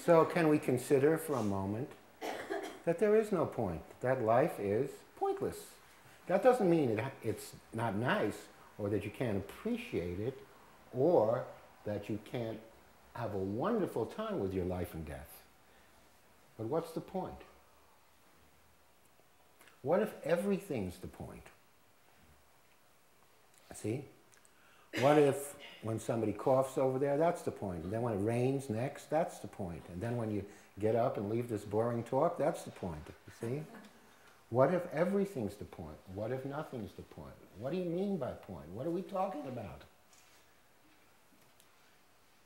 So can we consider for a moment that there is no point, that life is pointless? That doesn't mean it's not nice, or that you can't appreciate it, or that you can't have a wonderful time with your life and death. But what's the point? What if everything's the point? See? What if when somebody coughs over there, that's the point. And then when it rains next, that's the point. And then when you get up and leave this boring talk, that's the point. You see? What if everything's the point? What if nothing's the point? What do you mean by point? What are we talking about?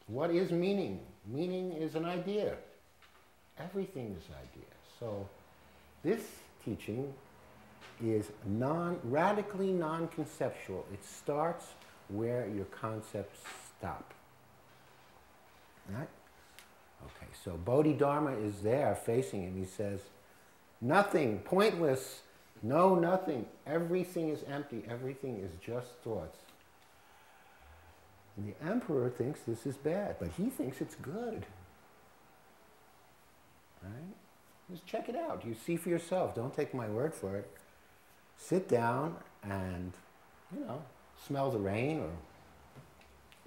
What is meaning? Meaning is an idea. Everything is idea. So this teaching is radically non-conceptual. It starts where your concepts stop. Right? Okay, so Bodhidharma is there facing him. He says, nothing, pointless, no nothing. Everything is empty. Everything is just thoughts. And the emperor thinks this is bad, but he thinks it's good. Right? Just check it out. You see for yourself. Don't take my word for it. Sit down and, smell the rain, or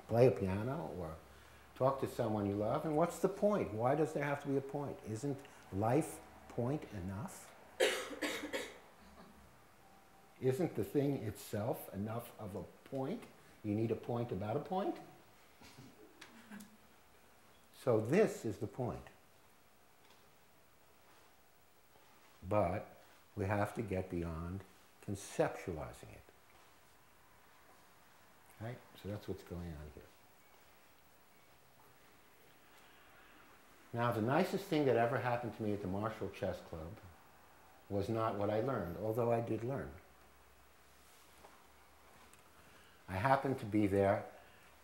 play a piano, or talk to someone you love. And what's the point? Why does there have to be a point? Isn't life point enough? Isn't the thing itself enough of a point? You need a point about a point? So this is the point. But we have to get beyond conceptualizing it. Right? So that's what's going on here. Now, the nicest thing that ever happened to me at the Marshall Chess Club was not what I learned, although I did learn. I happened to be there,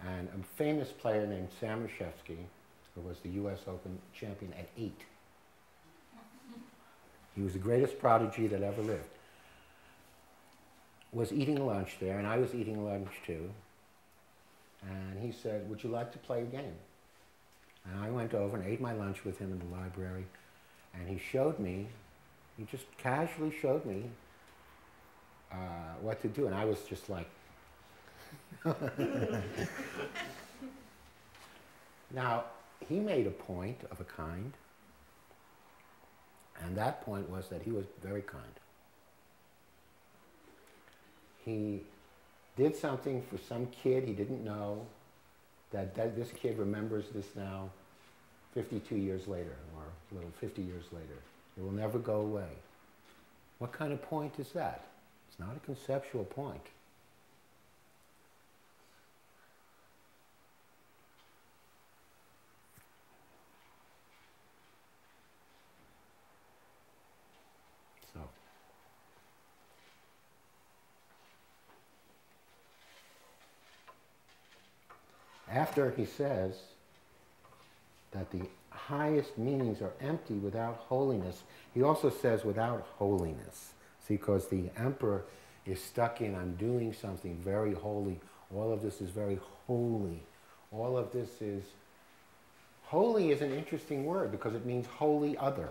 and a famous player named Sam Reshevsky, who was the US Open champion at 8. He was the greatest prodigy that ever lived. Was eating lunch there, and I was eating lunch too. And he said, would you like to play a game? And I went over and ate my lunch with him in the library, and he showed me, he just casually showed me what to do, and I was just like, Now, he made a point of a kind, and that point was that he was very kind. He did something for some kid he didn't know, that this kid remembers this now 52 years later, or a little 50 years later. It will never go away. What kind of point is that? It's not a conceptual point. So, after he says that the highest meanings are empty without holiness, he also says without holiness. See, because the emperor is stuck in, I'm doing something very holy. All of this is very holy. All of this is... Holy is an interesting word because it means wholly other.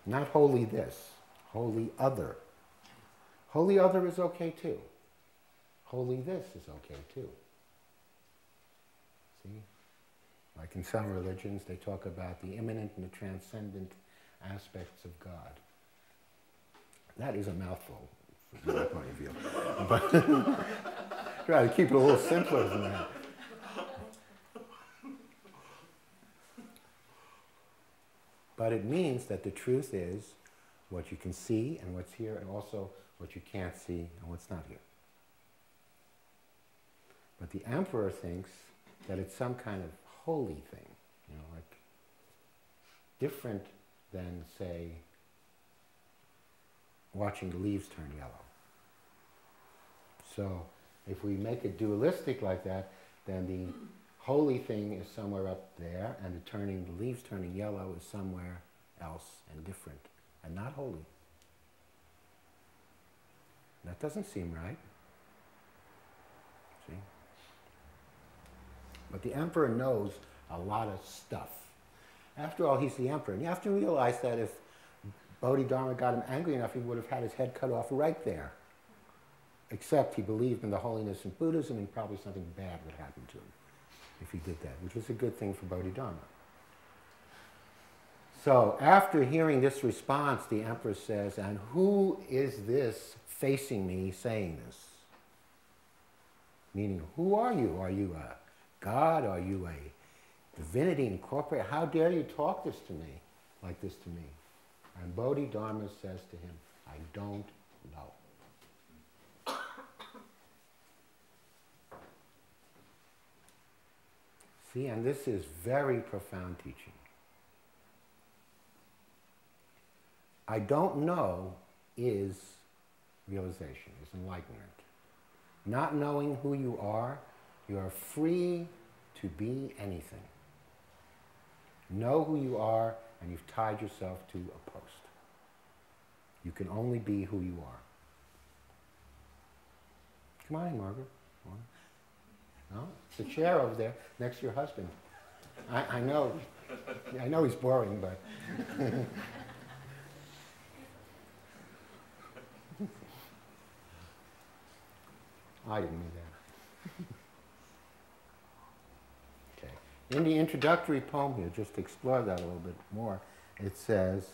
Not wholly this, wholly other. Wholly other is okay too. Wholly this is okay too. See? Like in some religions, they talk about the immanent and the transcendent aspects of God. That is a mouthful, from my point of view. But try to keep it a little simpler than that. But it means that the truth is what you can see and what's here, and also what you can't see and what's not here. But the emperor thinks that it's some kind of holy thing, like different than, say, watching the leaves turn yellow. So if we make it dualistic like that, then the holy thing is somewhere up there, and the leaves turning yellow is somewhere else and different, and not holy. That doesn't seem right. See? But the emperor knows a lot of stuff. After all, he's the emperor. And you have to realize that if Bodhidharma got him angry enough, he would have had his head cut off right there. Except he believed in the holiness of Buddhism, and probably something bad would happen to him if he did that, which was a good thing for Bodhidharma. So after hearing this response, the emperor says, and who is this facing me saying this? Meaning, who are you? Are you a god? Are you a divinity incorporated? How dare you talk this to me, like this to me? And Bodhidharma says to him, I don't know. See, and this is very profound teaching. I don't know is realization, is enlightenment. Not knowing who you are free to be anything. Know who you are, and you've tied yourself to a post. You can only be who you are. Come on in, Margaret. Come on. No? The chair over there, next to your husband. I know he's boring, but... I didn't mean that. Okay. In the introductory poem here, just to explore that a little bit more, it says,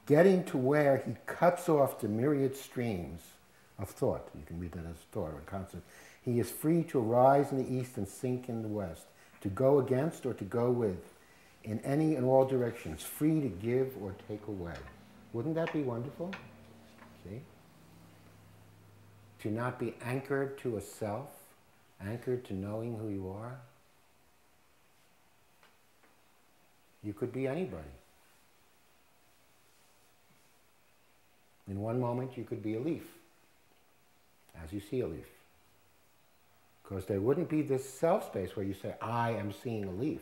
getting to where he cuts off the myriad streams of thought. You can read that as thought or concept. He is free to rise in the east and sink in the west, to go against or to go with, in any and all directions, free to give or take away. Wouldn't that be wonderful? See? To not be anchored to a self, anchored to knowing who you are. You could be anybody. In one moment you could be a leaf, as you see a leaf. Because there wouldn't be this self space where you say, I am seeing a leaf.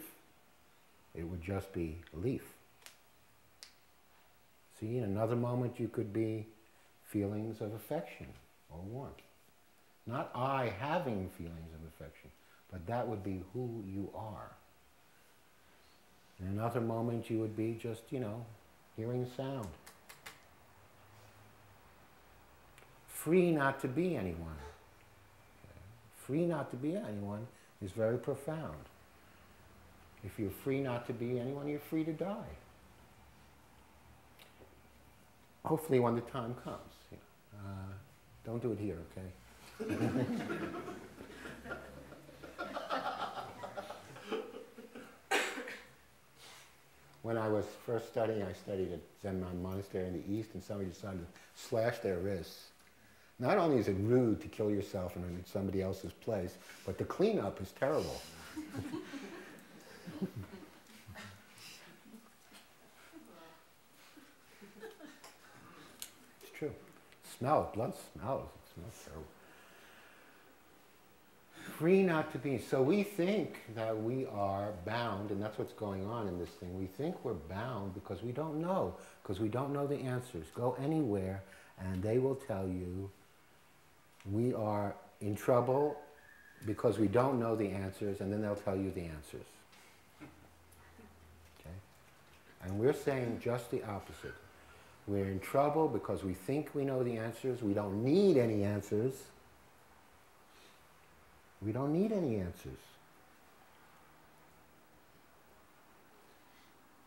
It would just be a leaf. See, in another moment you could be feelings of affection or warmth. Not I having feelings of affection, but that would be who you are. In another moment you would be just, hearing sound. Free not to be anyone. Okay. Free not to be anyone is very profound. If you're free not to be anyone, you're free to die. Hopefully when the time comes. Don't do it here, okay? When I was first studying, I studied at Zen Monastery in the East, and somebody decided to slash their wrists. Not only is it rude to kill yourself in somebody else's place, but the cleanup is terrible. It's true. Smell, blood smells. It smells terrible. Free not to be. So we think that we are bound, and that's what's going on in this thing. We think we're bound because we don't know the answers. Go anywhere, and they will tell you we are in trouble because we don't know the answers, and then they'll tell you the answers. Okay? And we're saying just the opposite. We're in trouble because we think we know the answers. We don't need any answers. We don't need any answers.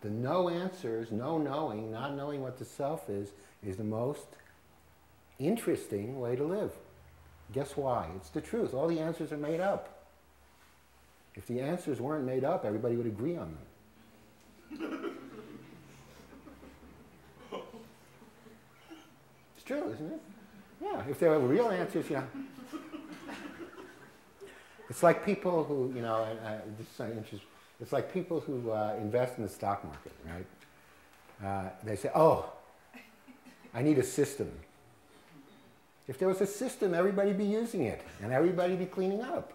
The no answers, no knowing, not knowing what the self is the most interesting way to live. Guess why? It's the truth. All the answers are made up. If the answers weren't made up, everybody would agree on them. It's true, isn't it? Yeah, if there were real answers, It's like people who, it's like people who invest in the stock market, right? They say, oh, I need a system. If there was a system, everybody'd be using it, and everybody'd be cleaning up.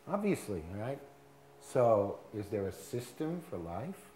Obviously, right? So, is there a system for life?